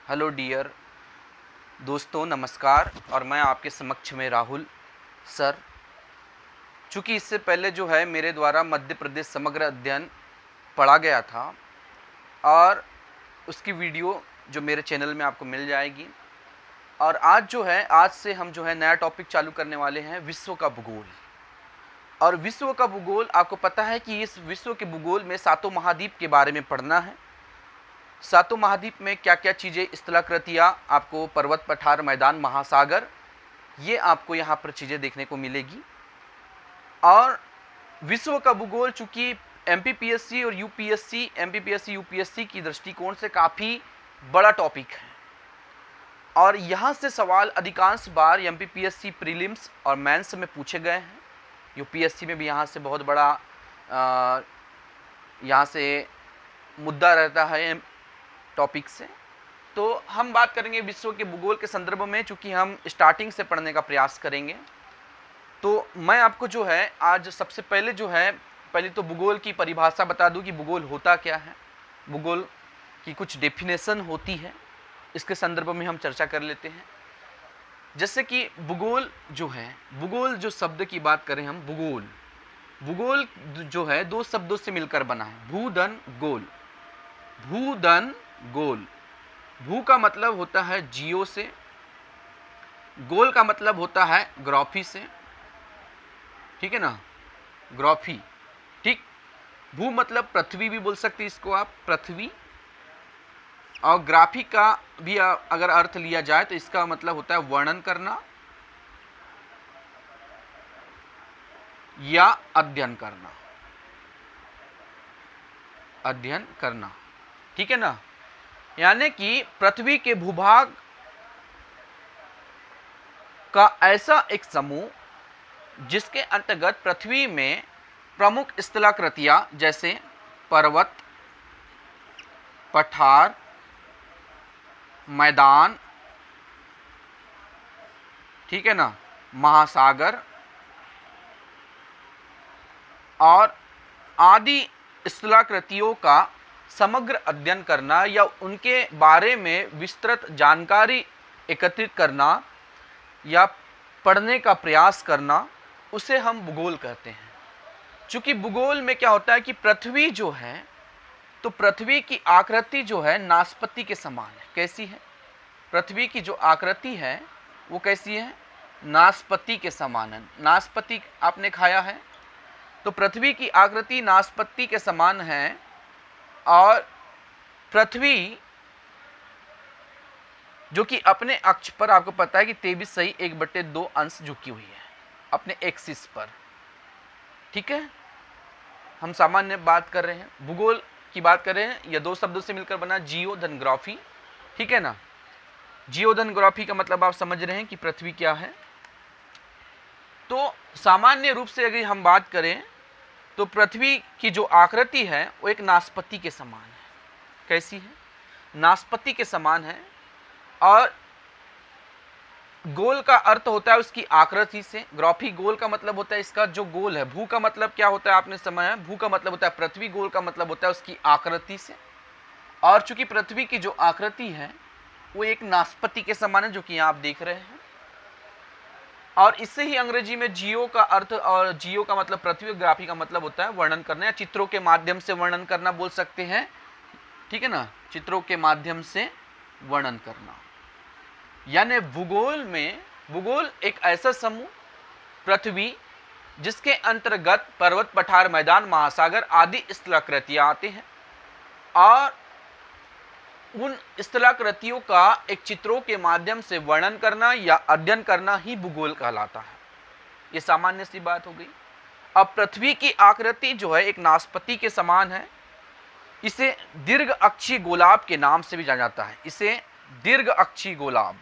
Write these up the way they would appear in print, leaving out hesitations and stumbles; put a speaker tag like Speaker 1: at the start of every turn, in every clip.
Speaker 1: Hello dear दोस्तों, नमस्कार। और मैं आपके समक्ष में राहुल सर। चूँकि इससे पहले जो है मेरे द्वारा मध्य प्रदेश समग्र अध्ययन पढ़ा गया था और उसकी वीडियो जो मेरे चैनल में आपको मिल जाएगी। और आज से हम जो है नया टॉपिक चालू करने वाले हैं, विश्व का भूगोल। और विश्व का भूगोल, आपको पता है कि इस विश्व के भूगोल में सातों महाद्वीप के बारे में पढ़ना है। सातों महाद्वीप में क्या क्या चीज़ें, स्थलाकृतियाँ, आपको पर्वत, पठार, मैदान, महासागर, ये आपको यहाँ पर चीज़ें देखने को मिलेगी। और विश्व का भूगोल चूँकि एमपीपीएससी और यूपीएससी, एमपीपीएससी यूपीएससी की दृष्टिकोण से काफ़ी बड़ा टॉपिक है। और यहाँ से सवाल अधिकांश बार एमपीपीएससी प्रीलिम्स और मेंस में पूछे गए हैं। यूपीएससी में भी यहाँ से बहुत बड़ा यहाँ से मुद्दा रहता है टॉपिक से। तो हम बात करेंगे विश्व के भूगोल के संदर्भ में, चूँकि हम स्टार्टिंग से पढ़ने का प्रयास करेंगे। तो मैं आपको जो है आज सबसे पहले पहले तो भूगोल की परिभाषा बता दूं कि भूगोल होता क्या है। भूगोल की कुछ डेफिनेशन होती है, इसके संदर्भ में हम चर्चा कर लेते हैं। जैसे कि भूगोल जो शब्द की बात करें हम, भूगोल जो है दो शब्दों से मिलकर बना है, भूधन गोल। भूधन गोल, भू का मतलब होता है जियो से, गोल का मतलब होता है ग्राफी से, ठीक है ना, ग्राफी, ठीक। भू मतलब पृथ्वी भी बोल सकते हैं इसको आप, पृथ्वी। और ग्राफी का भी अगर अर्थ लिया जाए तो इसका मतलब होता है वर्णन करना या अध्ययन करना, ठीक है ना। यानी कि पृथ्वी के भूभाग का ऐसा एक समूह जिसके अंतर्गत पृथ्वी में प्रमुख स्थलाकृतियां जैसे पर्वत, पठार, मैदान, ठीक है ना, महासागर और आदि स्थलाकृतियों का समग्र अध्ययन करना या उनके बारे में विस्तृत जानकारी एकत्रित करना या पढ़ने का प्रयास करना, उसे हम भूगोल कहते हैं। चूँकि भूगोल में क्या होता है कि पृथ्वी जो है, तो पृथ्वी की आकृति जो है नाशपाती के समान है। कैसी है? पृथ्वी की जो आकृति है वो कैसी है? नाशपाती के समान है। नाशपाती आपने खाया है? तो पृथ्वी की आकृति नाशपाती के समान है। और पृथ्वी जो कि अपने अक्ष पर आपको पता है कि 23.1/2 अंश झुकी हुई है अपने एक्सिस पर, ठीक है। हम सामान्य बात कर रहे हैं, भूगोल की बात कर रहे हैं। यह दो शब्दों से मिलकर बना, जियोधनग्राफी, ठीक है ना। जियोधनग्राफी का मतलब आप समझ रहे हैं कि पृथ्वी क्या है। तो सामान्य रूप से अगर हम बात करें तो पृथ्वी की जो आकृति है वो एक नाशपाती के समान है। कैसी है? नाशपाती के समान है। और गोल का अर्थ होता है उसकी आकृति से। ग्राफी, गोल का मतलब होता है इसका जो गोल है। भू का मतलब क्या होता है आपने समझा है, भू का मतलब होता है पृथ्वी, गोल का मतलब होता है उसकी आकृति से। और चूंकि पृथ्वी की जो आकृति है वो एक नाशपाती के समान है, जो कि यहाँ आप देख रहे हैं। और इससे ही अंग्रेजी में जियो का अर्थ, और जियो का मतलब पृथ्वी, ग्राफी का मतलब होता है वर्णन करना या चित्रों के माध्यम से वर्णन करना बोल सकते हैं, ठीक है ना। चित्रों के माध्यम से वर्णन करना, यानी भूगोल एक ऐसा समूह पृथ्वी जिसके अंतर्गत पर्वत, पठार, मैदान, महासागर आदि स्थलाकृतियां आते हैं। और उन स्थलाकृतियों का एक चित्रों के माध्यम से वर्णन करना या अध्ययन करना ही भूगोल कहलाता है। ये सामान्य सी बात हो गई। अब पृथ्वी की आकृति जो है एक नाशपाती के समान है। इसे दीर्घ अक्षीय गोलाभ के नाम से भी जाना जाता है। इसे दीर्घ अक्षीय गोलाभ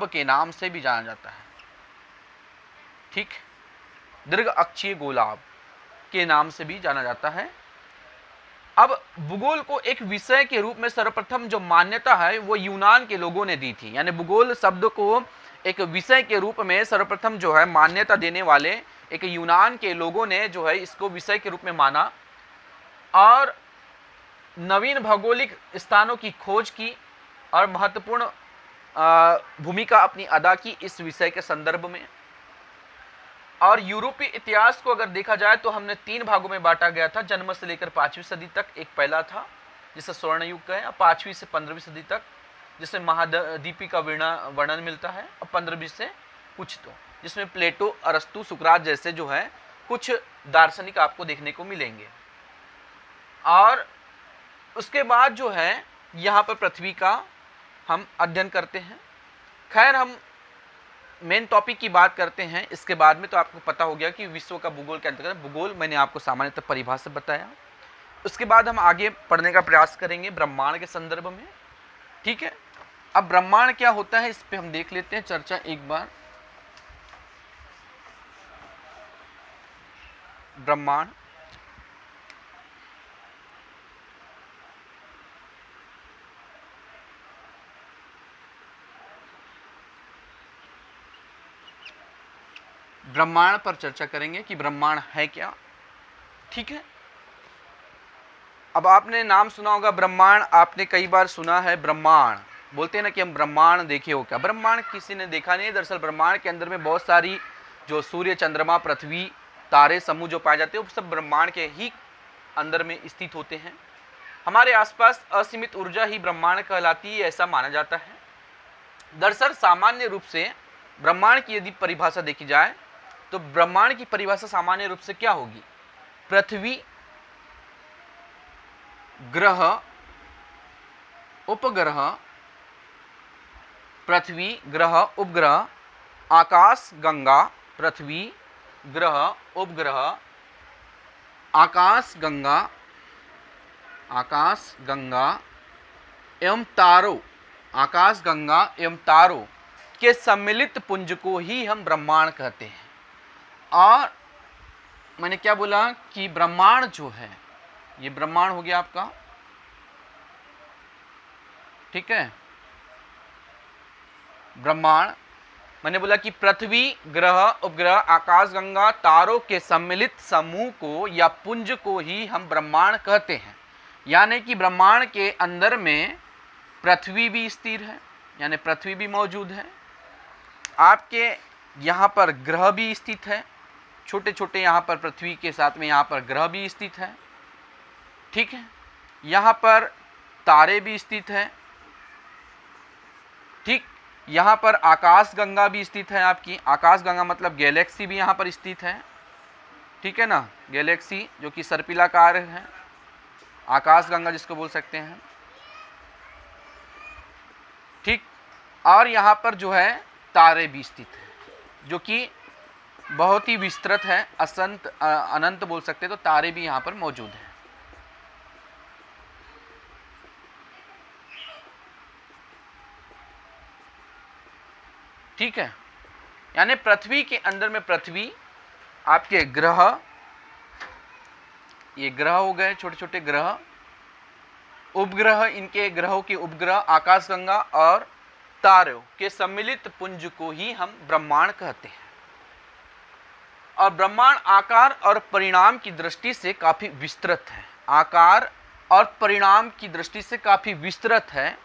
Speaker 1: के नाम से भी जाना जाता है, ठीक। दीर्घ अक्षीय गोलाभ के नाम से भी जाना जाता है। अब भूगोल को एक विषय के रूप में सर्वप्रथम जो मान्यता है वो यूनान के लोगों ने दी थी। यानी भूगोल शब्द को एक विषय के रूप में सर्वप्रथम जो है मान्यता देने वाले एक यूनान के लोगों ने जो है इसको विषय के रूप में माना। और नवीन भौगोलिक स्थानों की खोज की और महत्वपूर्ण भूमिका अपनी अदा की इस विषय के संदर्भ में। और यूरोपीय इतिहास को अगर देखा जाए तो हमने 3 भागों में बांटा गया था, जन्म से लेकर 5वीं सदी तक एक पहला था जिसे स्वर्ण युग कहें, 5वीं से 15वीं सदी तक जिसमें महाद्वीपी का वर्णन मिलता है, और 15वीं से कुछ तो जिसमें प्लेटो, अरस्तु, सुकरात जैसे जो है कुछ दार्शनिक आपको देखने को मिलेंगे। और उसके बाद जो है यहाँ पर पृथ्वी का हम अध्ययन करते हैं। खैर हम मेन टॉपिक की बात करते हैं इसके बाद में। तो आपको पता हो गया कि विश्व का भूगोल के अंतर्गत भूगोल मैंने आपको सामान्यतः परिभाषा बताया। उसके बाद हम आगे पढ़ने का प्रयास करेंगे ब्रह्मांड के संदर्भ में, ठीक है। अब ब्रह्मांड क्या होता है इस पे हम देख लेते हैं चर्चा एक बार। ब्रह्मांड ब्रह्मांड पर चर्चा करेंगे कि ब्रह्मांड है क्या, ठीक है। अब आपने नाम सुना होगा ब्रह्मांड, आपने कई बार सुना है ब्रह्मांड, बोलते हैं ना कि हम ब्रह्मांड देखे हो क्या। ब्रह्मांड किसी ने देखा नहीं है। दरअसल ब्रह्मांड के अंदर में बहुत सारी जो सूर्य, चंद्रमा, पृथ्वी, तारे समूह जो पाए जाते हैं वो सब ब्रह्मांड के ही अंदर में स्थित होते हैं। हमारे आसपास असीमित ऊर्जा ही ब्रह्मांड कहलाती है, ऐसा माना जाता है। दरअसल सामान्य रूप से ब्रह्मांड की यदि परिभाषा देखी जाए तो ब्रह्मांड की परिभाषा सामान्य रूप से क्या होगी? पृथ्वी, ग्रह, उपग्रह, पृथ्वी, ग्रह, उपग्रह, आकाश गंगा, पृथ्वी, ग्रह, उपग्रह, आकाश गंगा एवं तारों, आकाश गंगा एवं तारों के सम्मिलित पुंज को ही हम ब्रह्मांड कहते हैं। और मैंने क्या बोला कि ब्रह्मांड जो है ये ब्रह्मांड हो गया आपका, ठीक है। ब्रह्मांड मैंने बोला कि पृथ्वी, ग्रह, उपग्रह, आकाशगंगा, तारों के सम्मिलित समूह को या पुंज को ही हम ब्रह्मांड कहते हैं। यानी कि ब्रह्मांड के अंदर में पृथ्वी भी स्थिर है, यानी पृथ्वी भी मौजूद है, आपके यहाँ पर ग्रह भी स्थित है, छोटे छोटे यहाँ पर पृथ्वी के साथ में यहाँ पर ग्रह भी स्थित है, ठीक है। यहाँ पर तारे भी स्थित हैं, ठीक। यहाँ पर आकाश गंगा भी स्थित है, आपकी आकाश गंगा मतलब गैलेक्सी भी यहाँ पर स्थित है, ठीक है ना। गैलेक्सी जो कि सर्पिलाकार है, आकाश गंगा जिसको बोल सकते हैं, ठीक। और यहाँ पर जो है तारे भी स्थित है जो कि बहुत ही विस्तृत है, अनंत बोल सकते हैं। तो तारे भी यहाँ पर मौजूद हैं, ठीक है। यानी पृथ्वी के अंदर में पृथ्वी, आपके ग्रह, ये ग्रह हो गए छोटे छोटे ग्रह, उपग्रह, इनके ग्रहों के उपग्रह, आकाशगंगा और तारों के सम्मिलित पुंज को ही हम ब्रह्मांड कहते हैं। और ब्रह्मांड आकार और परिणाम की दृष्टि से काफी विस्तृत है, आकार और परिणाम की दृष्टि से काफी विस्तृत है।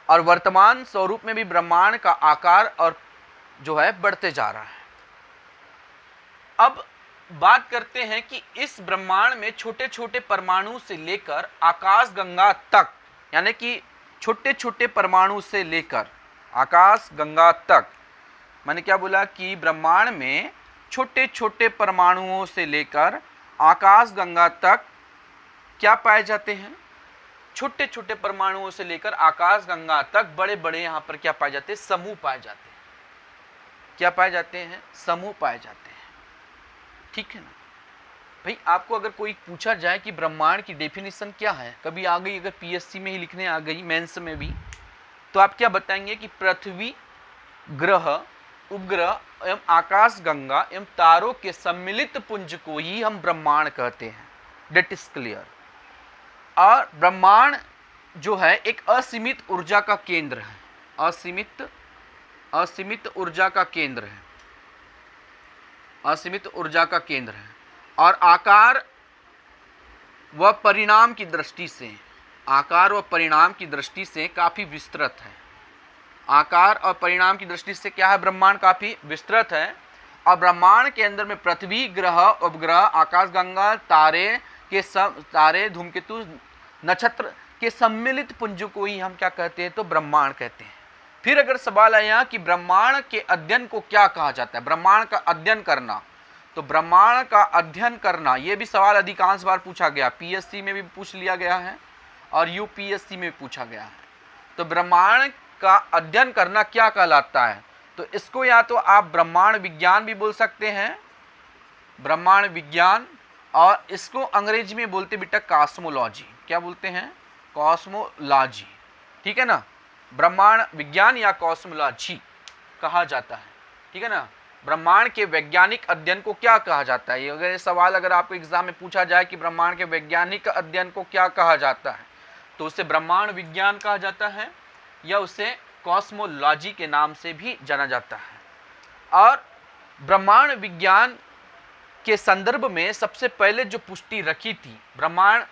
Speaker 1: और वर्तमान स्वरूप में भी ब्रह्मांड का आकार और जो है बढ़ते जा रहा है। अब बात करते हैं कि इस ब्रह्मांड में छोटे छोटे परमाणु से लेकर आकाश गंगा तक, यानी कि छोटे छोटे परमाणु से लेकर आकाश गंगा तक, मैंने क्या बोला कि ब्रह्मांड में छोटे छोटे परमाणुओं से लेकर आकाश गंगा तक क्या पाए जाते हैं? छोटे छोटे परमाणुओं से लेकर आकाश गंगा तक बड़े बड़े यहाँ पर क्या पाए जाते हैं? समूह पाए जाते हैं। क्या पाए जाते हैं? समूह पाए जाते हैं, ठीक है ना भाई। आपको अगर कोई पूछा जाए कि ब्रह्मांड की डेफिनेशन क्या है, कभी आ गई, अगर पीएससी में ही लिखने आ गई, मेंस में भी, तो आप क्या बताएंगे कि पृथ्वी, ग्रह, उपग्रह एवं आकाश गंगा एवं तारों के सम्मिलित पुंज को ही हम ब्रह्मांड कहते हैं। That is clear. और ब्रह्मांड जो है एक असीमित ऊर्जा का केंद्र है, असीमित ऊर्जा का केंद्र है, असीमित ऊर्जा का केंद्र है। और आकार व परिणाम की दृष्टि से आकार और परिणाम की दृष्टि से काफी विस्तृत है। आकार और परिणाम की दृष्टि से क्या है, ब्रह्मांड काफी विस्तृत है। और ब्रह्मांड के अंदर में पृथ्वी, ग्रह, उपग्रह, आकाशगंगा, तारे, धूमकेतु, नक्षत्र के सम्मिलित पुंज को ही हम क्या कहते हैं, तो ब्रह्मांड कहते हैं। फिर अगर सवाल आया कि ब्रह्मांड के अध्ययन को क्या कहा जाता है, ब्रह्मांड का अध्ययन करना, तो ब्रह्मांड का अध्ययन करना, यह भी सवाल अधिकांश बार पूछा गया, पीएससी में भी पूछ लिया गया है और यूपीएससी में पूछा गया है। तो ब्रह्मांड का अध्ययन करना क्या कहलाता है, तो इसको या तो आप ब्रह्मांड विज्ञान भी बोल सकते हैं, ब्रह्मांड विज्ञान, और इसको अंग्रेजी में बोलते बेटा कॉस्मोलॉजी। क्या बोलते हैं, कॉस्मोलॉजी, ठीक है ना, ब्रह्मांड विज्ञान या कॉस्मोलॉजी कहा जाता है, ठीक है ना। ब्रह्मांड के वैज्ञानिक अध्ययन को क्या कहा जाता है, अगर ये सवाल अगर आपको एग्जाम में पूछा जाए कि ब्रह्मांड के वैज्ञानिक अध्ययन को क्या कहा जाता है, तो उसे ब्रह्मांड विज्ञान कहा जाता है या उसे कॉस्मोलॉजी के नाम से भी जाना जाता है। और ब्रह्मांड विज्ञान के संदर्भ में सबसे पहले जो पुष्टि रखी थी, ब्रह्मांड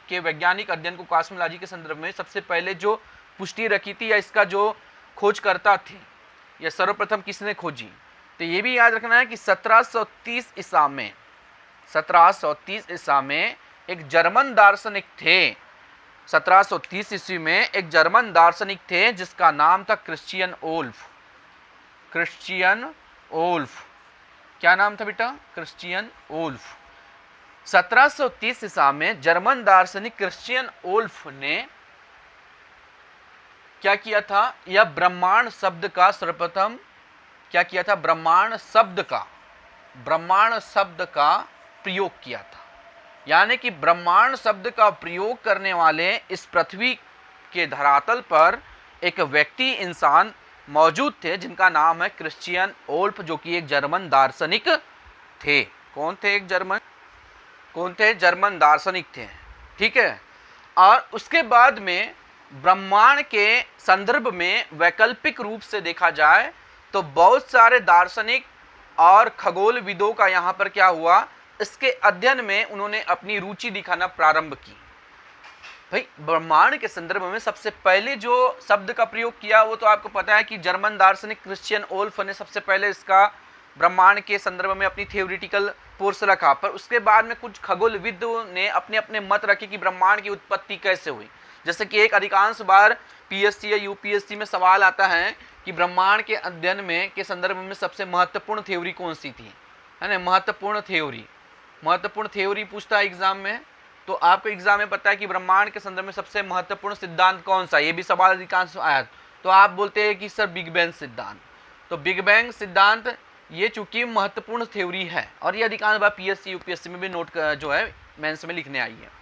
Speaker 1: के वैज्ञानिक अध्ययन को कॉस्मोलॉजी के संदर्भ में सबसे पहले जो पुष्टि रखी थी या इसका जो खोजकर्ता थे, या सर्वप्रथम किसने खोजी, तो ये भी याद रखना है कि 1730 ईसा में, 1730 ईसा में एक जर्मन दार्शनिक थे, 1730 ईस्वी में एक जर्मन दार्शनिक थे जिसका नाम था क्रिश्चियन ओल्फ। क्रिश्चियन ओल्फ, क्या नाम था बेटा, क्रिश्चियन ओल्फ। 1730 ईसा में जर्मन दार्शनिक क्रिश्चियन ओल्फ ने क्या किया था, यह ब्रह्मांड शब्द का सर्वप्रथम क्या किया था, ब्रह्मांड शब्द का प्रयोग किया था। यानी कि ब्रह्मांड शब्द का प्रयोग करने वाले इस पृथ्वी के धरातल पर एक व्यक्ति, इंसान मौजूद थे जिनका नाम है क्रिश्चियन ओल्फ, जो कि एक जर्मन दार्शनिक थे। कौन थे, जर्मन दार्शनिक थे, ठीक है। और उसके बाद में ब्रह्मांड के संदर्भ में वैकल्पिक रूप से देखा जाए तो बहुत सारे दार्शनिक और खगोलविदों का यहाँ पर क्या हुआ, इसके अध्ययन में उन्होंने अपनी रुचि दिखाना प्रारंभ की। भाई ब्रह्मांड के संदर्भ में सबसे पहले जो शब्द का प्रयोग किया वो तो आपको पता है कि जर्मन दार्शनिक क्रिश्चियन ओल्फ ने सबसे पहले इसका ब्रह्मांड के संदर्भ में अपनी थ्योरेटिकल कोर्स रखा, पर उसके बाद में कुछ खगोलविदों ने अपने अपने मत रखे कि ब्रह्मांड की उत्पत्ति कैसे हुई। जैसे कि एक अधिकांश बार पीएससी या यूपीएससी में सवाल आता है कि ब्रह्मांड के अध्ययन में के संदर्भ में सबसे महत्वपूर्ण थ्योरी कौन सी थी, है ना, महत्वपूर्ण थ्योरी पूछता है एग्जाम में। तो आपको एग्जाम में पता है कि ब्रह्मांड के संदर्भ में सबसे महत्वपूर्ण सिद्धांत कौन सा, ये भी सवाल अधिकांश आया, तो आप बोलते हैं कि सर बिग बैंग सिद्धांत। तो बिग बैंग सिद्धांत ये चूंकि महत्वपूर्ण थ्योरी है और ये अधिकांश बार पीएससी यूपीएससी में भी नोट जो है मेंस में लिखने आई है।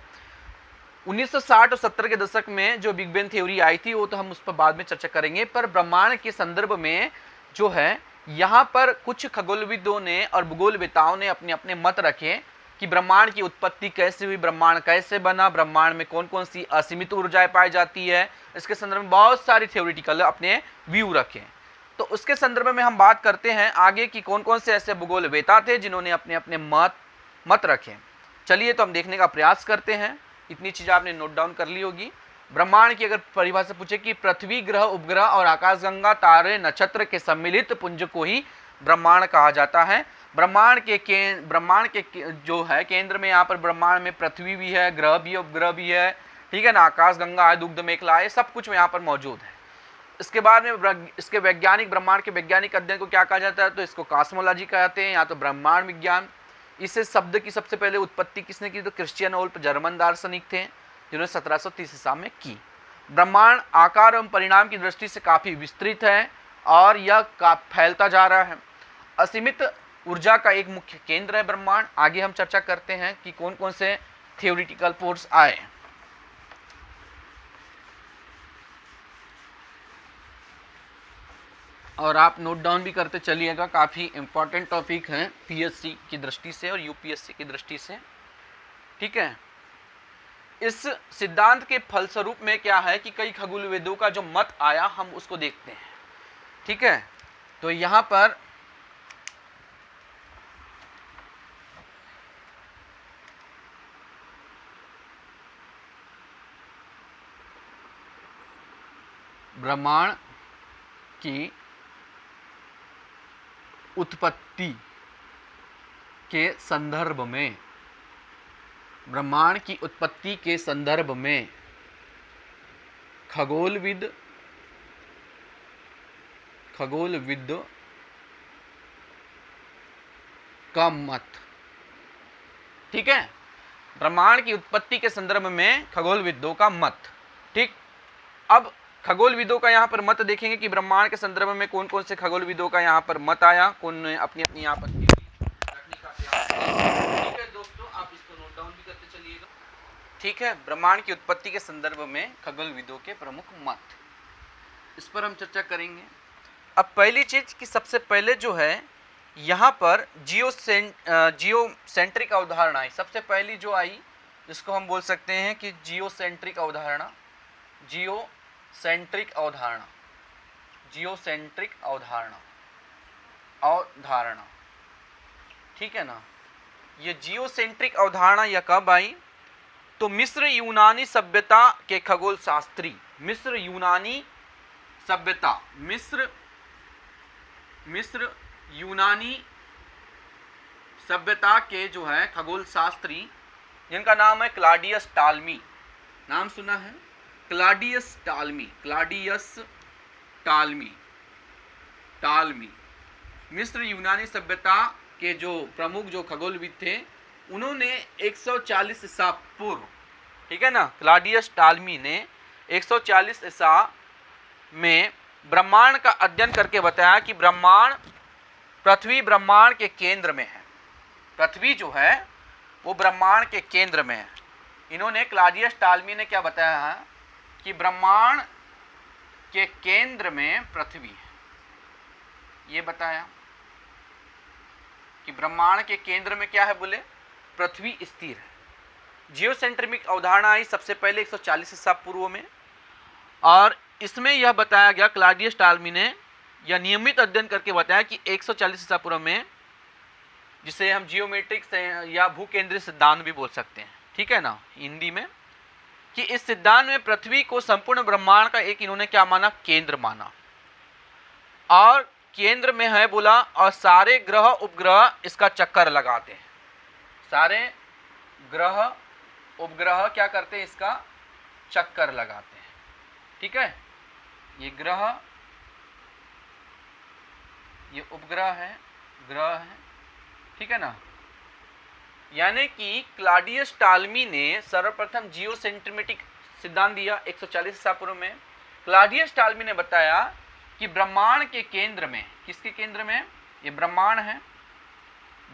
Speaker 1: 1960 और 70 के दशक में जो बिग बैंग थ्योरी आई थी वो तो हम उस पर बाद में चर्चा करेंगे, पर ब्रह्मांड के संदर्भ में जो है यहाँ पर कुछ खगोलविदों ने और भूगोलवेताओं ने अपने अपने मत रखे कि ब्रह्मांड की उत्पत्ति कैसे हुई, ब्रह्मांड कैसे बना, ब्रह्मांड में कौन कौन सी असीमित ऊर्जाएं पाई जाती है, इसके संदर्भ में बहुत सारी थ्योरेटिकल अपने व्यू रखे। तो उसके संदर्भ में हम बात करते हैं आगे कि कौन कौन से ऐसे भूगोलवेता थे जिन्होंने अपने अपने मत रखे। चलिए तो हम देखने का प्रयास करते हैं। इतनी चीज़ आपने नोट डाउन कर ली होगी। ब्रह्मांड की अगर परिभाषा पूछे कि पृथ्वी, ग्रह, उपग्रह और आकाशगंगा, तारे, नक्षत्र के सम्मिलित पुंज को ही ब्रह्मांड कहा जाता है। ब्रह्मांड के जो है केंद्र में, यहाँ पर ब्रह्मांड में पृथ्वी भी है, ग्रह भी है, उपग्रह भी है, ठीक है ना, आकाशगंगा है, दुग्ध मेखला है, सब कुछ यहाँ पर मौजूद है। इसके बाद में इसके ब्रह्मांड के वैज्ञानिक अध्ययन को क्या कहा जाता है, तो इसको कॉस्मोलॉजी कहते हैं या तो ब्रह्मांड विज्ञान। इस शब्द की सबसे पहले उत्पत्ति किसने की, तो क्रिश्चियन ओल्फ जर्मन दार्शनिक थे जिन्होंने 1730 ईसा में की। ब्रह्मांड आकार एवं परिणाम की दृष्टि से काफी विस्तृत है और यह फैलता जा रहा है। असीमित ऊर्जा का एक मुख्य केंद्र है ब्रह्मांड। आगे हम चर्चा करते हैं कि कौन कौन से थ्योरेटिकल फोर्स आए। और आप नोट डाउन भी करते चलिएगा, काफ़ी इंपॉर्टेंट टॉपिक है पीएससी की दृष्टि से और यूपीएससी की दृष्टि से, ठीक है। इस सिद्धांत के फलस्वरूप में क्या है कि कई खगोलविदों का जो मत आया हम उसको देखते हैं, ठीक है। तो यहाँ पर ब्रह्मांड की उत्पत्ति के संदर्भ में, ब्रह्मांड की उत्पत्ति के संदर्भ में खगोलविद का मत। ठीक है, ब्रह्मांड की उत्पत्ति के संदर्भ में खगोलविदों का मत। ठीक, अब खगोलविदों का यहाँ पर मत देखेंगे कि ब्रह्मांड के संदर्भ में कौन कौन से खगोलविदों का यहाँ पर मत आया, कौन ने अपनी अपनी यहाँ पर रखने का प्रयास किया। ठीक है दोस्तों, आप इसको नोट डाउन भी करते चलिएगा। ठीक है, ब्रह्मांड की उत्पत्ति के संदर्भ में खगोलविदों के प्रमुख मत, इस पर हम चर्चा करेंगे। अब पहली चीज कि सबसे पहले जो है यहाँ पर जियोसेंट्रिक अवधारणा आई। सबसे पहली जो आई जिसको हम बोल सकते हैं कि जियोसेंट्रिक अवधारणा, जियोसेंट्रिक अवधारणा। ठीक है ना, ये जियोसेंट्रिक अवधारणा यह कब आई? तो मिस्र यूनानी सभ्यता के खगोल शास्त्री, मिस्र यूनानी सभ्यता के जो है खगोल शास्त्री, जिनका नाम है क्लॉडियस टालमी। नाम सुना है? क्लॉडियस टालमी। मिस्र यूनानी सभ्यता के जो प्रमुख जो खगोलविद थे, उन्होंने 140 ईसा पूर्व, ठीक है ना, क्लॉडियस टालमी ने 140 ईसा में ब्रह्मांड का अध्ययन करके बताया कि पृथ्वी ब्रह्मांड के केंद्र में है। पृथ्वी जो है वो ब्रह्मांड के केंद्र में है। इन्होंने, क्लॉडियस टालमी ने क्या बताया है कि ब्रह्मांड के केंद्र में पृथ्वी है। ये बताया कि ब्रह्मांड के केंद्र में क्या है, बोले पृथ्वी स्थिर है। जियोसेंट्रिक अवधारणा आई सबसे पहले 140 ईसा पूर्व में, और इसमें यह बताया गया, क्लॉडियस टालमी ने यह नियमित अध्ययन करके बताया कि 140 ईसा पूर्व में, जिसे हम जियोमेट्रिक या भूकेंद्रीय सिद्धांत भी बोल सकते हैं, ठीक है ना हिंदी में, कि इस सिद्धांत में पृथ्वी को संपूर्ण ब्रह्मांड का एक इन्होंने क्या माना, केंद्र माना, और केंद्र में है बोला, और सारे ग्रह उपग्रह इसका चक्कर लगाते हैं। सारे ग्रह उपग्रह क्या करते हैं, इसका चक्कर लगाते हैं। ठीक है, ये ग्रह, ये उपग्रह है, ग्रह है, ठीक है ना। यानी कि क्लॉडियस टालमी ने सर्वप्रथम जियोसेंट्रिक सिद्धांत दिया 140 ईसा पूर्व में। क्लॉडियस टालमी ने बताया कि ब्रह्मांड के केंद्र में, किसके केंद्र में, ये ब्रह्मांड है,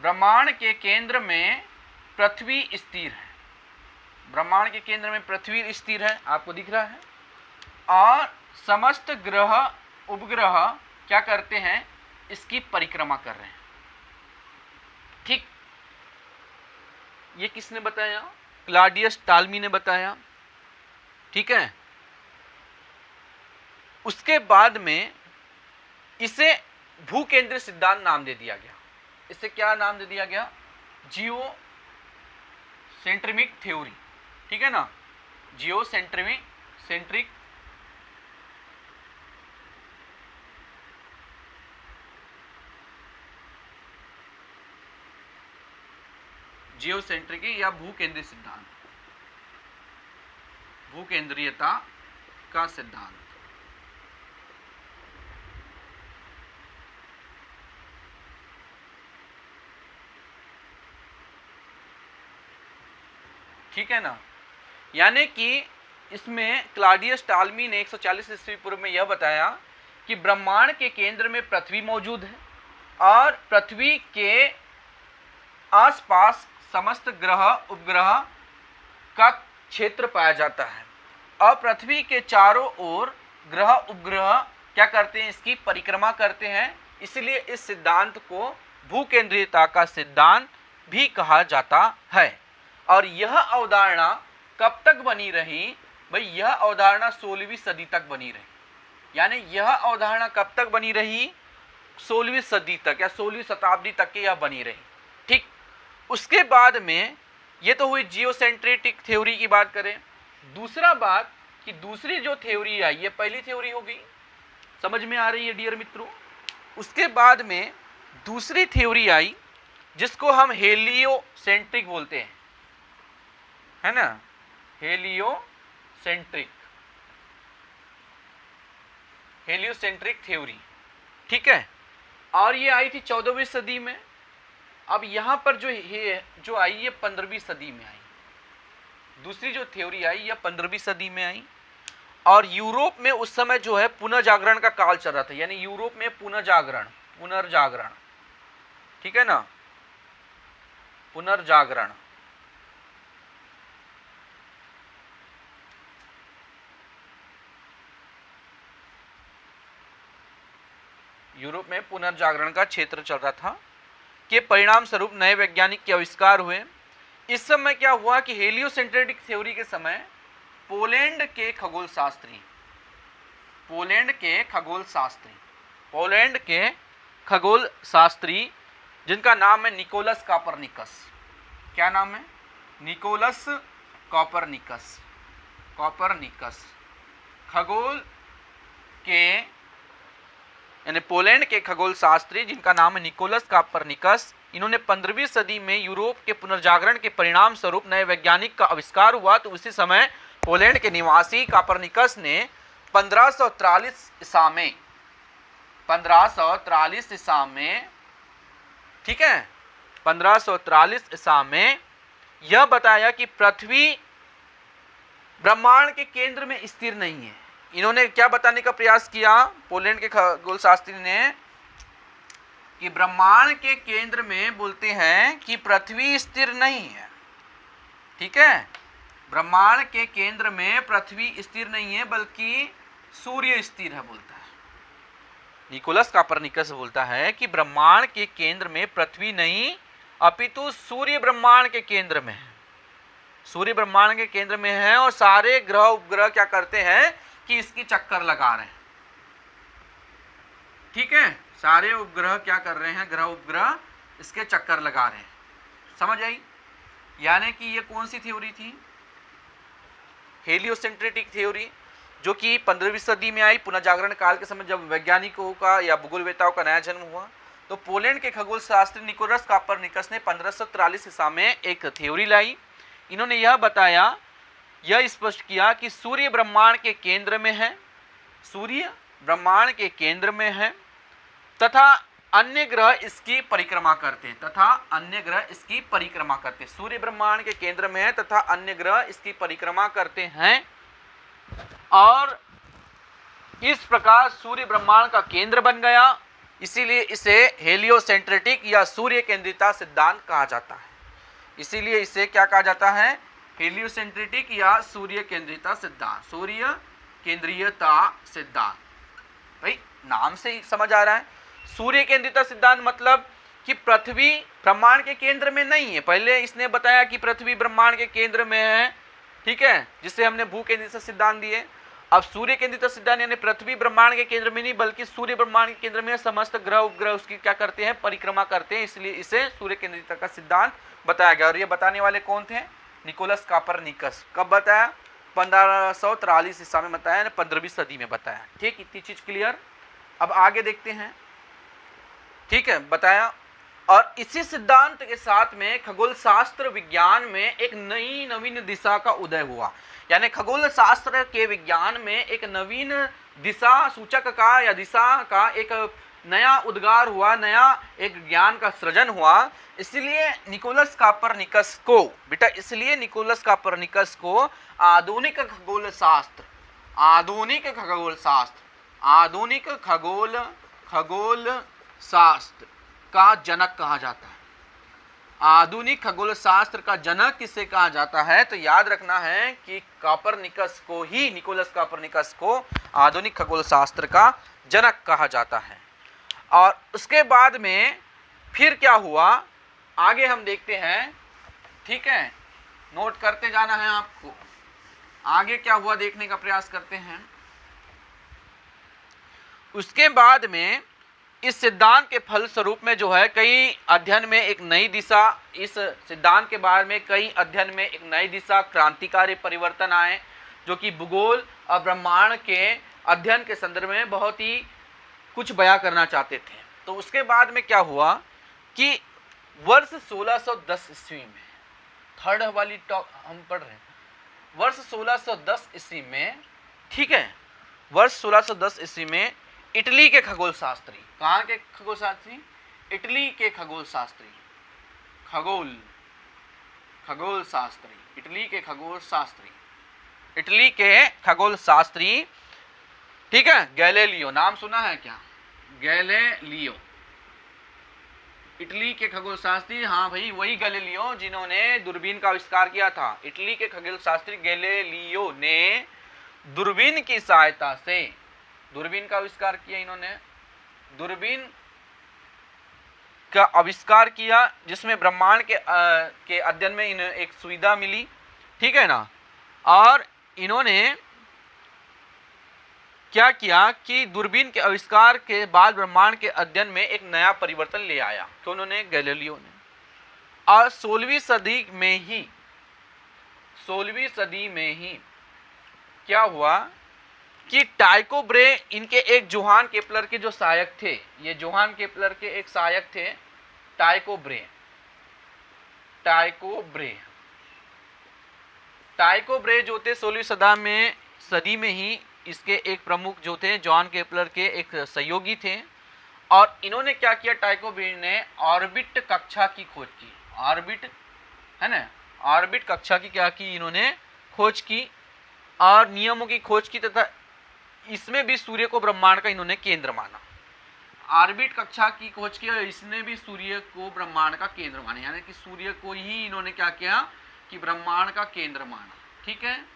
Speaker 1: ब्रह्मांड के केंद्र में पृथ्वी स्थिर है। ब्रह्मांड के केंद्र में पृथ्वी स्थिर है, आपको दिख रहा है, और समस्त ग्रह उपग्रह क्या करते हैं, इसकी परिक्रमा कर रहे हैं। ठीक, ये किसने बताया, क्लॉडियस टालमी ने बताया। ठीक है, उसके बाद में इसे भूकेंद्रीय सिद्धांत नाम दे दिया गया। इसे क्या नाम दे दिया गया, जियोसेंट्रिक थ्योरी। ठीक है ना, जियोसेंट्रिक या भूकेंद्रीय सिद्धांत, भूकेंद्रीयता का सिद्धांत। ठीक है ना, यानी कि इसमें क्लॉडियस टालमी ने 140 ईस्वी पूर्व में यह बताया कि ब्रह्मांड के केंद्र में पृथ्वी मौजूद है, और पृथ्वी के आसपास समस्त ग्रह उपग्रह का क्षेत्र पाया जाता है, और पृथ्वी के चारों ओर ग्रह उपग्रह क्या करते हैं, इसकी परिक्रमा करते हैं। इसलिए इस सिद्धांत को भूकेंद्रीयता का सिद्धांत भी कहा जाता है। और यह अवधारणा कब तक बनी रही भाई, यह अवधारणा 16वीं सदी तक बनी रही। यानी यह अवधारणा कब तक बनी रही, 16वीं सदी तक या 16वीं शताब्दी तक की यह बनी रही। ठीक, उसके बाद में ये तो हुई जियोसेंट्रिक थ्योरी की बात करें। दूसरा बात कि दूसरी जो थ्योरी आई ये पहली थ्योरी हो गई, समझ में आ रही है डियर मित्रों। उसके बाद में दूसरी थ्योरी आई जिसको हम हेलियोसेंट्रिक बोलते हैं, है ना, हेलियोसेंट्रिक थ्योरी, ठीक है। और ये आई थी 14वीं सदी में। अब यहां पर जो आई ये 15वीं सदी में आई। दूसरी जो थ्योरी आई यह 15वीं सदी में आई। और यूरोप में उस समय जो है पुनर्जागरण का काल चल रहा था, यानी यूरोप में पुनर्जागरण, ठीक है ना, पुनर्जागरण। यूरोप में पुनर्जागरण का क्षेत्र चल रहा था, के परिणाम स्वरूप नए वैज्ञानिक के आविष्कार हुए। इस समय क्या हुआ कि हेलियोसेंट्रिक थ्योरी के समय पोलैंड के खगोल शास्त्री जिनका नाम है निकोलस कॉपरनिकस। क्या नाम है? Nicolaus Copernicus. खगोल के यानी पोलैंड के खगोल शास्त्री जिनका नाम है निकोलस कॉपरनिकस, इन्होंने 15वीं सदी में यूरोप के पुनर्जागरण के परिणाम स्वरूप नए वैज्ञानिक का आविष्कार हुआ। तो उसी समय पोलैंड के निवासी कॉपरनिकस ने 1543 ईसा में, ठीक है, 1543 ईसा में यह बताया कि पृथ्वी ब्रह्मांड के केंद्र में स्थिर नहीं है। इन्होंने क्या बताने का प्रयास किया पोलैंड के खगोल शास्त्री ने, कि ब्रह्मांड के केंद्र में बोलते हैं कि पृथ्वी स्थिर नहीं है, ठीक है, ब्रह्मांड के केंद्र में पृथ्वी स्थिर नहीं है बल्कि सूर्य स्थिर है, बोलता है। निकोलस कॉपरनिकस बोलता है कि ब्रह्मांड के केंद्र में पृथ्वी नहीं अपितु सूर्य ब्रह्मांड के केंद्र में है। सूर्य ब्रह्मांड के केंद्र में है और सारे ग्रह उपग्रह क्या करते हैं कि इसकी चक्कर लगा रहे हैं, ठीक है, सारे उपग्रह क्या कर रहे हैं, ग्रह उपग्रह इसके चक्कर लगा रहे हैं। समझ आई? यानी कि ये कौन सी थ्योरी थी? हेलियोसेंट्रिक थ्योरी, जो कि 15वीं सदी में आई। पुनर्जागरण काल के समय जब वैज्ञानिकों का या भूगोलवेताओं का नया जन्म हुआ, तो पोलैंड के खगोल शास्त्री निकोलस कॉपरनिकस ने 1543 ईसा में एक थ्योरी लाई। इन्होंने यह बताया, यह स्पष्ट किया कि सूर्य ब्रह्मांड के केंद्र में है, तथा अन्य ग्रह इसकी परिक्रमा करते हैं, सूर्य ब्रह्मांड के केंद्र में है तथा अन्य ग्रह इसकी परिक्रमा करते हैं। और इस प्रकार सूर्य ब्रह्मांड का केंद्र बन गया, इसीलिए इसे हेलियोसेंट्रिक या सूर्य केंद्रिता सिद्धांत कहा जाता है। इसीलिए इसे क्या कहा जाता है? हेलियोसेंट्रिक या सूर्य केंद्रिता सिद्धांत, सूर्य केंद्रीयता सिद्धांत। भाई नाम से ही समझ आ रहा है। सूर्य केंद्रिता सिद्धांत मतलब कि पृथ्वी ब्रह्मांड के केंद्र में नहीं है। पहले इसने बताया कि पृथ्वी ब्रह्मांड के केंद्र में है, ठीक है, जिसे हमने भू केंद्रिता सिद्धांत दिए। अब सूर्य केंद्रिता सिद्धांत यानी पृथ्वी ब्रह्मांड के केंद्र में नहीं बल्कि सूर्य ब्रह्मांड के केंद्र में, समस्त ग्रह उपग्रह उसकी क्या करते हैं, परिक्रमा करते हैं, इसलिए इसे सूर्य केंद्रिता का सिद्धांत बताया गया। और ये बताने वाले कौन थे? Nicolaus Copernicus. कब बताया? 1543 ईसा में बताया, 15वीं सदी में बताया। ठीक, इतनी चीज क्लियर। अब आगे देखते हैं, ठीक है, बताया। और इसी सिद्धांत के साथ में खगोल शास्त्र विज्ञान में एक नई नवीन दिशा का उदय हुआ। यानी खगोल शास्त्र के विज्ञान में एक नवीन दिशा सूचक का या दिशा का एक नया उद्गार हुआ, नया एक ज्ञान का सृजन हुआ। इसलिए निकोलस कॉपरनिकस को आधुनिक खगोल शास्त्र का जनक कहा जाता है। आधुनिक खगोल शास्त्र का जनक किसे कहा जाता है? तो याद रखना है कि निकोलस कॉपरनिकस को आधुनिक खगोल शास्त्र का जनक कहा जाता है। और उसके बाद में फिर क्या हुआ, आगे हम देखते हैं, ठीक है, नोट करते जाना है आपको। आगे क्या हुआ देखने का प्रयास करते हैं। उसके बाद में इस सिद्धांत के फलस्वरूप में जो है कई अध्ययन में एक नई दिशा, इस सिद्धांत के बारे में कई अध्ययन में एक नई दिशा, क्रांतिकारी परिवर्तन आए। जो कि भूगोल और ब्रह्मांड के अध्ययन के संदर्भ में बहुत ही कुछ बयां करना चाहते थे। तो उसके बाद में क्या हुआ कि वर्ष 1610 ईस्वी में, थर्ड वाली टॉप हम पढ़ रहे हैं, वर्ष 1610 ईस्वी में, ठीक है, वर्ष 1610 ईस्वी में इटली के खगोल शास्त्री, कहाँ के खगोल शास्त्री? इटली के खगोल शास्त्री, खगोल शास्त्री, इटली के खगोल शास्त्री, इटली के खगोल शास्त्री, ठीक है, गैलीलियो, नाम सुना है क्या? गैलीलियो, इटली के खगोल शास्त्री, हाँ भाई वही गैलीलियो जिन्होंने दूरबीन का आविष्कार किया था। इटली के खगोल शास्त्री गैलीलियो ने दूरबीन की सहायता से, दूरबीन का आविष्कार किया, इन्होंने दूरबीन का आविष्कार किया जिसमें ब्रह्मांड के अध्ययन में इन्हें एक सुविधा मिली, ठीक है ना। और इन्होंने क्या किया कि दूरबीन के आविष्कार के बाद ब्रह्मांड के अध्ययन में एक नया परिवर्तन ले आया, तो उन्होंने गैलीलियो ने। और 16वीं सदी में ही क्या हुआ कि टाइको ब्रे, इनके एक जोहान केपलर के जो सहायक थे, ये जोहान केपलर के एक सहायक थे टाइको ब्रे जो थे 16वीं सदी में ही इसके एक प्रमुख जो थे जॉन केपलर के एक सहयोगी थे। और इन्होंने क्या किया, टाइको ब्रे ने ऑर्बिट कक्षा की खोज की, ऑर्बिट है ना, ऑर्बिट कक्षा की क्या की, इन्होंने खोज की और नियमों की खोज की, तथा इसमें भी सूर्य को ब्रह्मांड का इन्होंने केंद्र माना। ऑर्बिट कक्षा की खोज की और इसमें भी सूर्य को ब्रह्मांड का केंद्र माना, यानी कि सूर्य को ही इन्होंने क्या किया कि ब्रह्मांड का केंद्र माना, ठीक है।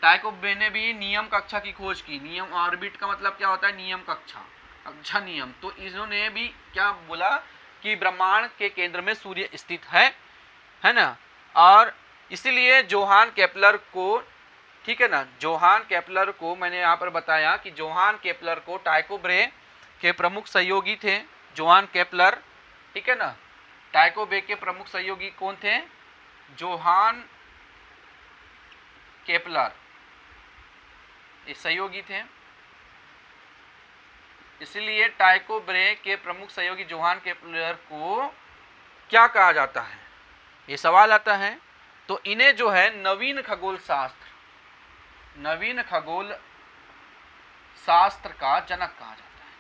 Speaker 1: टाइको ब्रे ने भी नियम कक्षा की खोज की, नियम, ऑर्बिट का मतलब क्या होता है, नियम कक्षा नियम, तो इन्होंने भी क्या बोला कि ब्रह्मांड के केंद्र में सूर्य स्थित है ना। और इसीलिए जोहान केपलर को, ठीक है ना, जोहान केपलर को मैंने यहाँ पर बताया कि जोहान केपलर को टाइको ब्रे के प्रमुख सहयोगी थे जोहान केपलर, ठीक है ना। टाइको ब्रे के प्रमुख सहयोगी कौन थे? जोहान केपलर, ये सहयोगी थे, इसलिए टाइको ब्रे के प्रमुख सहयोगी जोहान केपलर को क्या कहा जाता है, ये सवाल आता है। तो इन्हें जो है नवीन खगोल शास्त्र का जनक कहा जाता है।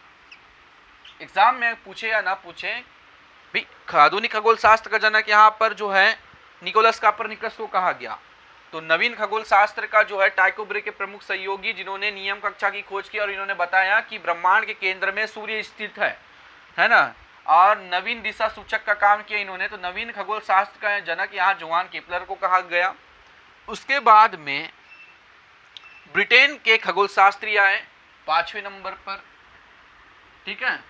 Speaker 1: एग्जाम में पूछे या ना पूछे भी, आधुनिक खगोल शास्त्र का जनक यहाँ पर जो है निकोलस कोपरनिकस को कहा गया। तो नवीन खगोल शास्त्र का जो है टाइको ब्रे के प्रमुख सहयोगी जिन्होंने नियम कक्षा की खोज की और इन्होंने बताया कि ब्रह्मांड के केंद्र में सूर्य स्थित है ना, और नवीन दिशा सूचक का काम किया इन्होंने। तो नवीन खगोल शास्त्र का जनक यहाँ जोहान केपलर को कहा गया। उसके बाद में ब्रिटेन के खगोल शास्त्री आए 5वें नंबर पर, ठीक है,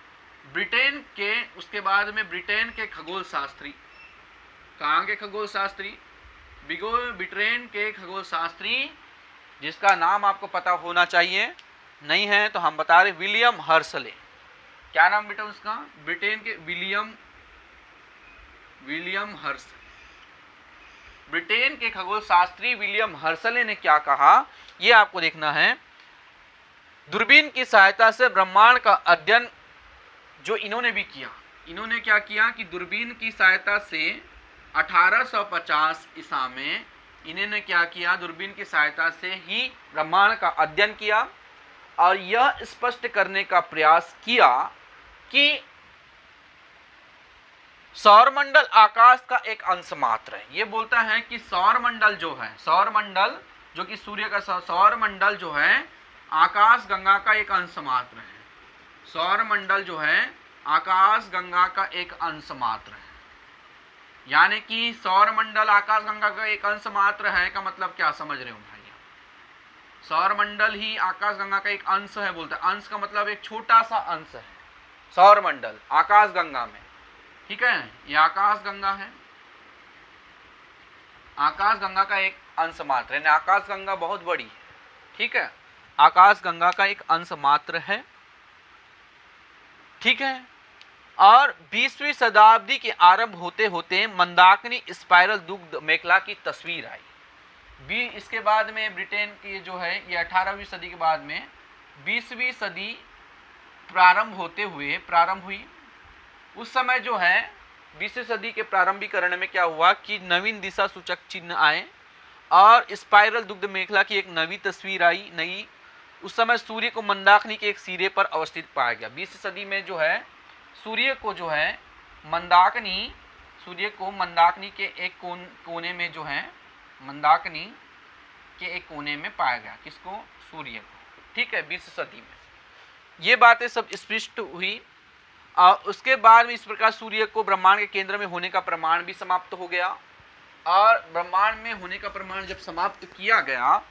Speaker 1: उसके बाद में ब्रिटेन के खगोल शास्त्री, कहाँ के खगोल शास्त्री? ब्रिटेन के खगोल शास्त्री जिसका नाम आपको पता होना चाहिए, नहीं है तो हम बता रहे, विलियम हर्शले। क्या नाम बेटा उसका? ब्रिटेन के विलियम हर्शले। ब्रिटेन के खगोल शास्त्री विलियम हर्शले ने क्या कहा, ये आपको देखना है। दूरबीन की सहायता से ब्रह्मांड का अध्ययन जो इन्होंने भी किया, इन्होंने क्या किया कि दूरबीन की सहायता से 1850 ईसा में इन्होंने क्या किया, दूरबीन की सहायता से ही ब्रह्मांड का अध्ययन किया और यह स्पष्ट करने का प्रयास किया कि सौरमंडल आकाश का एक अंश मात्र है। ये बोलता है कि सौरमंडल जो है, सौरमंडल जो कि सूर्य का सौरमंडल जो है आकाश गंगा का एक अंश मात्र है। सौरमंडल जो है आकाश गंगा का एक अंश मात्र है, यानी कि सौरमंडल आकाश गंगा का एक अंश मात्र है का मतलब क्या समझ रहे हो भाई? सौरमंडल ही आकाश गंगा का एक अंश है बोलता है। अंश का मतलब एक छोटा सा अंश है सौरमंडल आकाश गंगा में, ठीक है। ये आकाश गंगा है, आकाश गंगा का एक अंश मात्र है, आकाश गंगा बहुत बड़ी है, ठीक है, आकाश गंगा का एक अंश मात्र है, ठीक है। और 20वीं शताब्दी के आरंभ होते होते मंदाकिनी स्पाइरल दुग्ध मेखला की तस्वीर आई। इसके बाद में ब्रिटेन की जो है ये 18वीं सदी के बाद में 20वीं सदी प्रारंभ हुई। उस समय जो है 20वीं सदी के प्रारंभिकरण में क्या हुआ कि नवीन दिशा सूचक चिन्ह आए और स्पाइरल दुग्ध मेखला की एक नवी तस्वीर आई नई। उस समय सूर्य को मंदाकिनी के एक सिरे पर अवस्थित पाया गया। 20वीं सदी में जो है सूर्य को मंदाकिनी के एक कोने में जो है मंदाकिनी के एक कोने में पाया गया। किसको? सूर्य को। ठीक है, 20वीं सदी में ये बातें सब स्पष्ट हुई और उसके बाद में इस प्रकार सूर्य को ब्रह्मांड के केंद्र में होने का प्रमाण भी समाप्त हो गया। और ब्रह्मांड में होने का प्रमाण जब समाप्त किया गया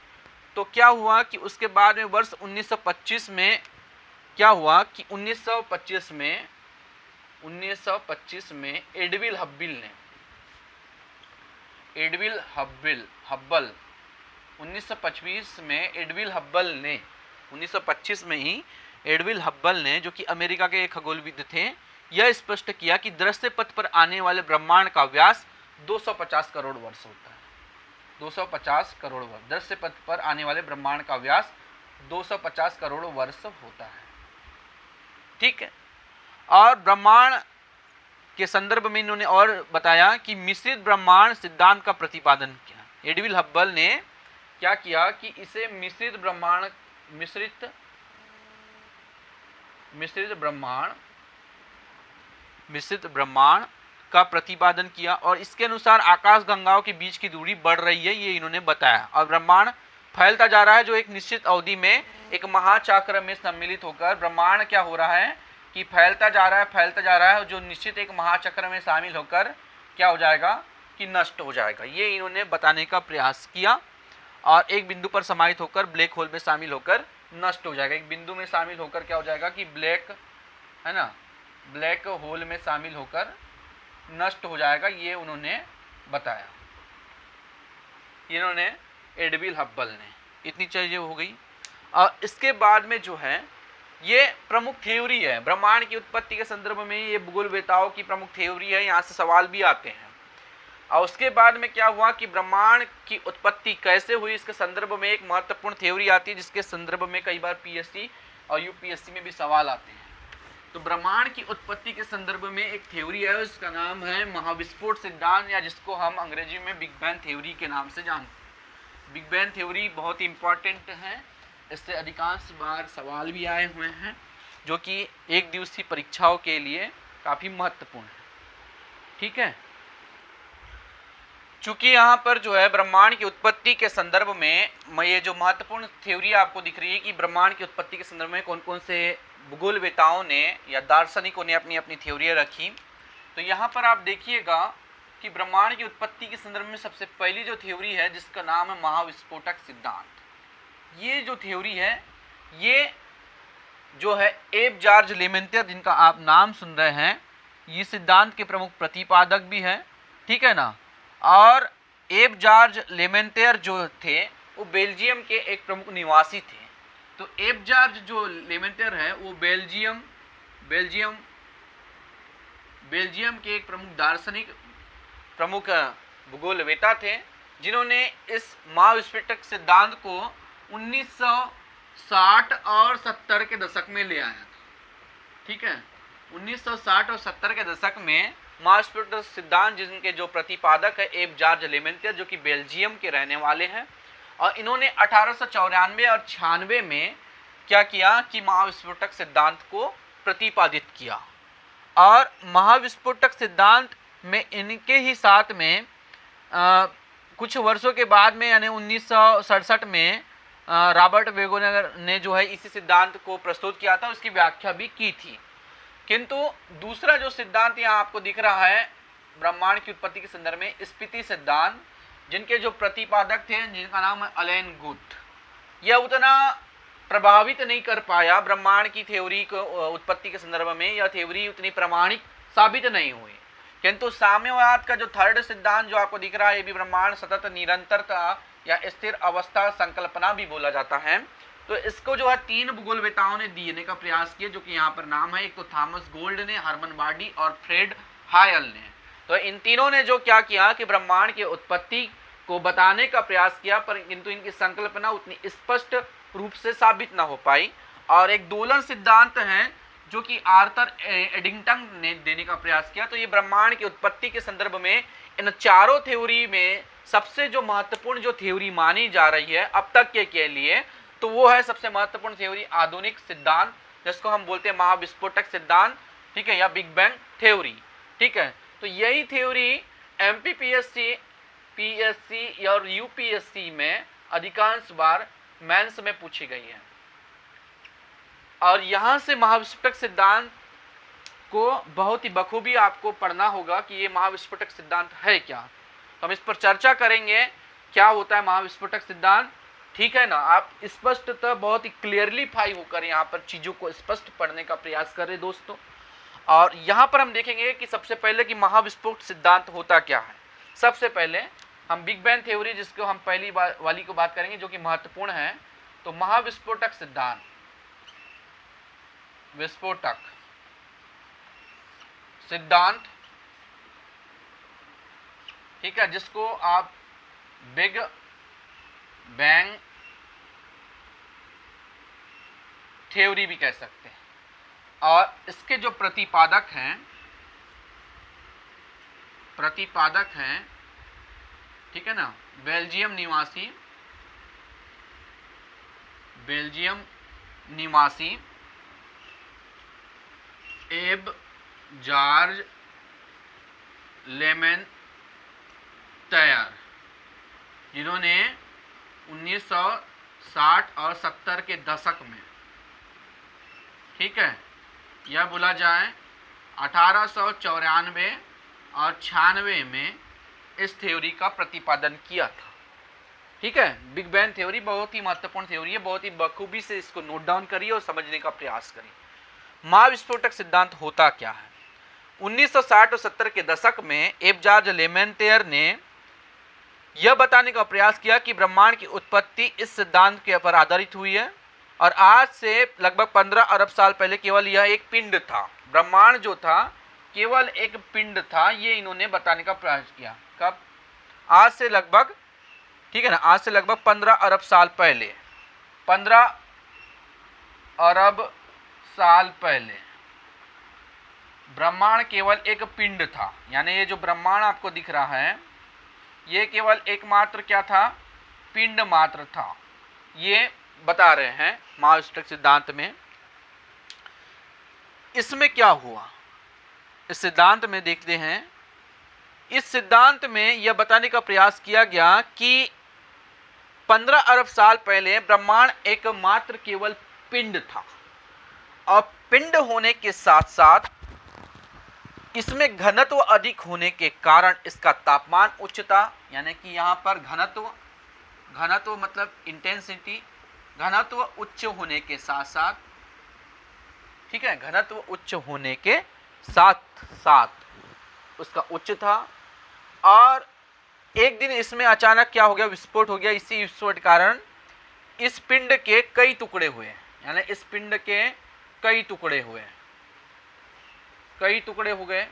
Speaker 1: तो क्या हुआ कि उसके बाद में वर्ष 1925 में क्या हुआ कि 1925 में एडविन हब्बल 1925 में एडविन हब्बल ने 1925 में ही एडविन हब्बल ने, जो कि अमेरिका के एक खगोलविद थे, यह स्पष्ट किया कि दृश्य पथ पर आने वाले ब्रह्मांड का व्यास 250 करोड़ वर्ष होता है। 250 करोड़ वर्ष, दृश्य पथ पर आने वाले ब्रह्मांड का व्यास 250 करोड़ वर्ष होता है। ठीक है, और ब्रह्मांड के संदर्भ में इन्होंने और बताया कि मिश्रित ब्रह्मांड सिद्धांत का प्रतिपादन किया। एडविन हब्बल ने क्या किया कि इसे मिश्रित ब्रह्मांड का प्रतिपादन किया और इसके अनुसार आकाश गंगाओं के बीच की दूरी बढ़ रही है, ये इन्होंने बताया। और ब्रह्मांड फैलता जा रहा है, जो एक निश्चित अवधि में एक महाचक्र में सम्मिलित होकर ब्रह्मांड क्या हो रहा है कि फैलता जा रहा है, जो निश्चित एक महाचक्र में शामिल होकर क्या हो जाएगा कि नष्ट हो जाएगा। ये इन्होंने बताने का प्रयास किया और एक बिंदु पर समाहित होकर ब्लैक होल में शामिल होकर नष्ट हो जाएगा। एक बिंदु में शामिल होकर क्या हो जाएगा कि ब्लैक होल में शामिल होकर नष्ट हो जाएगा। ये उन्होंने बताया, इन्होंने एडविन हब्बल ने। इतनी चीजें हो गई। और इसके बाद में जो है ये प्रमुख थ्योरी है ब्रह्मांड की उत्पत्ति के संदर्भ में, ये भूगोलवेताओं की प्रमुख थ्योरी है, यहाँ से सवाल भी आते हैं। और उसके बाद में क्या हुआ कि ब्रह्मांड की उत्पत्ति कैसे हुई, इसके संदर्भ में एक महत्वपूर्ण थ्योरी आती है, जिसके संदर्भ में कई बार पीएससी और यूपीएससी में भी सवाल आते हैं। तो ब्रह्मांड की उत्पत्ति के संदर्भ में एक थ्योरी है, उसका नाम है महाविस्फोट सिद्धांत, या जिसको हम अंग्रेजी में बिग बैंग थ्योरी के नाम से जानते हैं। बिग बैंग थ्योरी बहुत ही इंपॉर्टेंट है, इससे अधिकांश बार सवाल भी आए हुए हैं, जो कि एक दिवसीय परीक्षाओं के लिए काफ़ी महत्वपूर्ण है। ठीक है, चूंकि यहाँ पर जो है ब्रह्मांड की उत्पत्ति के संदर्भ में ये जो महत्वपूर्ण थ्योरी आपको दिख रही है कि ब्रह्मांड की उत्पत्ति के संदर्भ में कौन कौन से भूगोलवेताओं ने या दार्शनिकों ने अपनी अपनी थ्योरियाँ रखी। तो यहाँ पर आप देखिएगा कि ब्रह्मांड की उत्पत्ति के संदर्भ में सबसे पहली जो थ्योरी है, जिसका नाम है महाविस्फोटक सिद्धांत। ये जो थ्योरी है, ये जो है एब जॉर्ज लेमेंटियर, जिनका आप नाम सुन रहे हैं, ये सिद्धांत के प्रमुख प्रतिपादक भी हैं। ठीक है ना। और एब जॉर्ज लेमेंटियर जो थे वो बेल्जियम के एक प्रमुख निवासी थे। तो एब जॉर्ज जो लेमेंटियर है वो बेल्जियम के एक प्रमुख दार्शनिक, प्रमुख भूगोलवेता थे, जिन्होंने इस महाविस्फोटक सिद्धांत को 1960 और 70 के दशक में ले आया था। ठीक है, 1960 और 70 के दशक में महाविस्फोटक सिद्धांत, जिनके जो प्रतिपादक है एब जॉर्ज लेमेंटियर, जो कि बेल्जियम के रहने वाले हैं, और इन्होंने 1894 और 96 में क्या किया कि महाविस्फोटक सिद्धांत को प्रतिपादित किया। और महाविस्फोटक सिद्धांत में इनके ही साथ में कुछ वर्षों के बाद में यानी 1967 में रॉबर्ट वेगोनर ने जो है इसी सिद्धांत को प्रस्तुत किया था, उसकी व्याख्या भी की थी। किंतु दूसरा जो सिद्धांत यहाँ आपको दिख रहा है ब्रह्मांड की उत्पत्ति के संदर्भ में, स्फीति सिद्धांत, जिनके जो प्रतिपादक थे, जिनका नाम है अलेन गुथ, यह उतना प्रभावित नहीं कर पाया ब्रह्मांड की थ्योरी को उत्पत्ति के संदर्भ में। यह थ्योरी उतनी प्रामाणिक साबित नहीं हुई। किंतु साम्यवाद का जो थर्ड सिद्धांत जो आपको दिख रहा है, ये भी ब्रह्मांड सतत निरंतरता या स्थिर अवस्था संकल्पना भी बोला जाता है। तो इसको जो है 3 भूगोलवेताओं ने देने का प्रयास किया, जो कि यहाँ पर नाम है, एक तो थॉमस गोल्ड ने, हरमन बार्डी और फ्रेड हायल ने। तो इन तीनों ने जो क्या किया कि ब्रह्मांड की उत्पत्ति को बताने का प्रयास किया, पर किंतु इनकी संकल्पना उतनी स्पष्ट रूप से साबित ना हो पाई। और एक दोलन सिद्धांत है जो कि आर्थर एडिंगटन ने देने का प्रयास किया। तो ये ब्रह्मांड की उत्पत्ति के संदर्भ में इन चारों थ्योरी में सबसे जो महत्वपूर्ण जो थ्योरी मानी जा रही है अब तक के लिए, तो वो है सबसे महत्वपूर्ण थ्योरी आधुनिक सिद्धांत, जिसको हम बोलते हैं महाविस्फोटक सिद्धांत, ठीक है, या बिग बैंग थ्योरी, ठीक है। तो यही थ्योरी एमपीपीएससी, पीएससी और यूपीएससी में अधिकांश बार मेंस में पूछी गई है। और यहां से महाविस्फोटक सिद्धांत को बहुत ही बखूबी आपको पढ़ना होगा कि ये महाविस्फोटक सिद्धांत है क्या। तो हम इस पर चर्चा करेंगे, क्या होता है महाविस्फोटक सिद्धांत, ठीक है ना। आप स्पष्टतः बहुत ही क्लियरलीफाई होकर यहाँ पर चीजों को स्पष्ट पढ़ने का प्रयास करें दोस्तों। और यहाँ पर हम देखेंगे कि सबसे पहले कि महाविस्फोट सिद्धांत होता क्या है। सबसे पहले हम बिग बैंग थ्योरी, जिसको हम पहली वाली को बात करेंगे जो कि महत्वपूर्ण है। तो महाविस्फोटक सिद्धांत, विस्फोटक सिद्धांत, ठीक है, जिसको आप बिग बैंग थ्योरी भी कह सकते हैं। और इसके जो प्रतिपादक हैं, ठीक है ना, बेल्जियम निवासी एब जॉर्ज लेमेंटायर, जिन्होंने 1960 और 70 के दशक में, ठीक है, यह बोला जाए 1894 और 96 में इस थ्योरी का प्रतिपादन किया था, ठीक है। बिग बैंग थ्योरी बहुत ही महत्वपूर्ण थ्योरी है, बहुत ही बखूबी से इसको नोट डाउन करिए और समझने का प्रयास करिए। महाविस्फोटक सिद्धांत होता क्या है। 1960 और 70 के दशक में एब जॉर्ज लेमेंटायर ने यह बताने का प्रयास किया कि ब्रह्मांड की उत्पत्ति इस सिद्धांत के पर आधारित हुई है और आज से लगभग 15 अरब साल पहले केवल यह एक पिंड था। ब्रह्मांड जो था केवल एक पिंड था, ये इन्होंने बताने का प्रयास किया। कब? आज से लगभग, ठीक है ना, आज से लगभग 15 अरब साल पहले, 15 अरब साल पहले ब्रह्मांड केवल एक पिंड था। यानी ये जो ब्रह्मांड आपको दिख रहा है ये केवल एकमात्र क्या था, पिंड मात्र था। ये बता रहे हैं महाविस्फोटक सिद्धांत में। इसमें क्या हुआ, इस सिद्धांत में देखते हैं। इस सिद्धांत में यह बताने का प्रयास किया गया कि 15 अरब साल पहले ब्रह्मांड एकमात्र केवल पिंड था और पिंड होने के साथ साथ इसमें घनत्व अधिक होने के कारण इसका तापमान उच्च था। यानी कि यहाँ पर घनत्व मतलब इंटेंसिटी, घनत्व उच्च होने के साथ साथ, ठीक है, घनत्व उच्च होने के साथ साथ उसका उच्च था। और एक दिन इसमें अचानक क्या हो गया, विस्फोट हो गया। इसी विस्फोट के कारण इस पिंड के कई टुकड़े हुए, यानी इस पिंड के कई टुकड़े हुए, कई टुकड़े हो गए,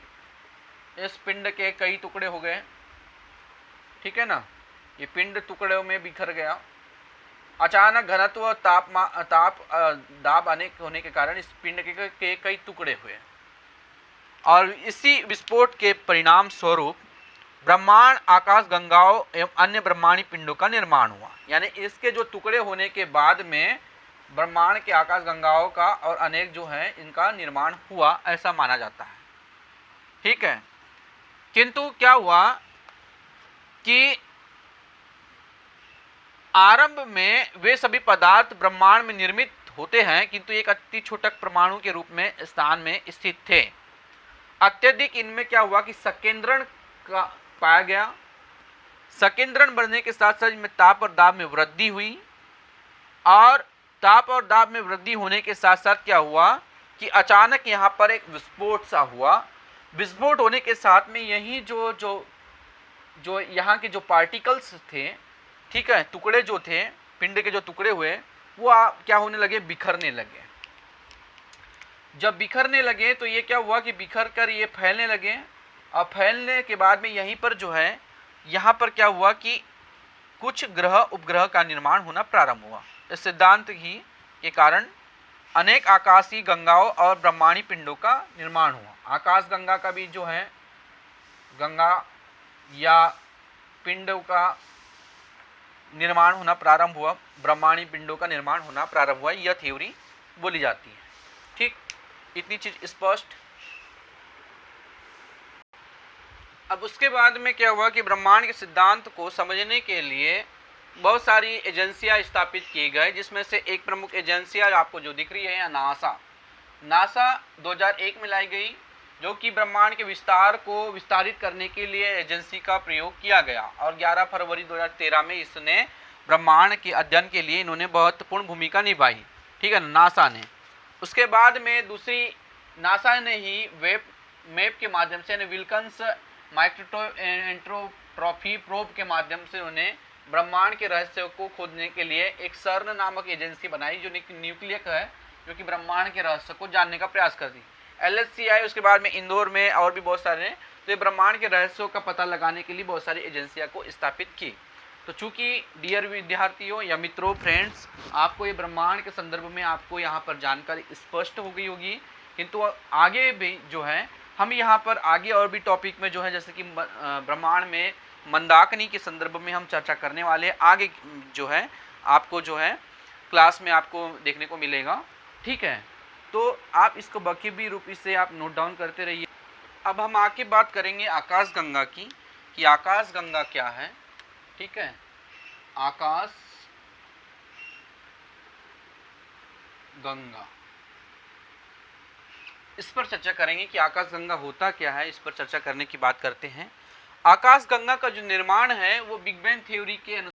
Speaker 1: इस पिंड के कई टुकड़े हो गए, ठीक है ना। ये पिंड टुकड़ों में बिखर गया। अचानक घनत्व दाब अनेक होने के कारण इस पिंड के कई टुकड़े हुए और इसी विस्फोट के परिणाम स्वरूप ब्रह्मांड, आकाश गंगाओं एवं अन्य ब्रह्मांडी पिंडों का निर्माण हुआ। यानी इसके जो टुकड़े होने के बाद में ब्रह्मांड के आकाश गंगाओं का और अनेक जो है इनका निर्माण हुआ, ऐसा माना जाता है, ठीक है। किंतु क्या हुआ कि आरंभ में वे सभी पदार्थ ब्रह्मांड में निर्मित होते हैं, किंतु एक अति छोटक परमाणु के रूप में स्थान में स्थित थे। अत्यधिक इनमें क्या हुआ कि संकेंद्रण का पाया गया। संकेंद्रण बढ़ने के साथ साथ इनमें ताप और दाब में वृद्धि हुई और ताप और दाब में वृद्धि होने के साथ साथ क्या हुआ कि अचानक यहाँ पर एक विस्फोट सा हुआ। विस्फोट होने के साथ में यही जो यहाँ के जो पार्टिकल्स थे, ठीक है, टुकड़े जो थे, पिंड के जो टुकड़े हुए वो क्या होने लगे, बिखरने लगे। जब बिखरने लगे तो ये क्या हुआ कि बिखर कर ये फैलने लगे और फैलने के बाद में यहीं पर जो है, यहाँ पर क्या हुआ कि कुछ ग्रह उपग्रह का निर्माण होना प्रारंभ हुआ। इस सिद्धांत ही के कारण अनेक आकाशीय गंगाओं और ब्रह्मांडीय पिंडों का निर्माण हुआ। आकाश गंगा का भी जो है गंगा या पिंडों का निर्माण होना प्रारंभ हुआ, ब्रह्मांडीय पिंडों का निर्माण होना प्रारंभ हुआ, यह थ्योरी बोली जाती है। ठीक, इतनी चीज स्पष्ट। अब उसके बाद में क्या हुआ कि ब्रह्मांड के सिद्धांत को समझने के लिए बहुत सारी एजेंसियां स्थापित की गई, जिसमें से एक प्रमुख एजेंसियां आपको जो दिख रही है नासा। नासा 2001 में लाई गई, जो कि ब्रह्मांड के विस्तार को विस्तारित करने के लिए एजेंसी का प्रयोग किया गया, और 11 फरवरी 2013 में इसने ब्रह्मांड के अध्ययन के लिए इन्होंने महत्वपूर्ण भूमिका निभाई। ठीक है, नासा ने। उसके बाद में दूसरी नासा ने ही वेब मैप के माध्यम से विल्कन्स माइक्रोएंट्रोट्रॉफी प्रोब के माध्यम से उन्हें ब्रह्मांड के रहस्य को खोदने के लिए एक सर्न नामक एजेंसी बनाई, जो न्यूक्लियस है, जो कि ब्रह्मांड के रहस्य को जानने का प्रयास करती। LHC आई उसके बाद में इंदौर में, और भी बहुत सारे। तो ये ब्रह्मांड के रहस्यों का पता लगाने के लिए बहुत सारी एजेंसियां को स्थापित की। तो चूंकि डियर विद्यार्थियों या मित्रों, फ्रेंड्स, आपको ये ब्रह्मांड के संदर्भ में आपको यहाँ पर जानकारी स्पष्ट हो गई होगी, किंतु आगे भी जो है हम यहाँ पर आगे और भी टॉपिक में जो है, जैसे कि ब्रह्मांड में मंदाकिनी के संदर्भ में हम चर्चा करने वाले आगे जो है आपको जो है क्लास में आपको देखने को मिलेगा। ठीक है, तो आप इसको बखूबी रूप से आप नोट डाउन करते रहिए। अब हम आगे बात करेंगे आकाश गंगा की, कि आकाश गंगा क्या है। ठीक है, आकाश गंगा, इस पर चर्चा करेंगे कि आकाश गंगा होता क्या है। इस पर चर्चा करने की बात करते हैं। आकाश गंगा का जो निर्माण है वो बिग बैंग थ्योरी के अनुसार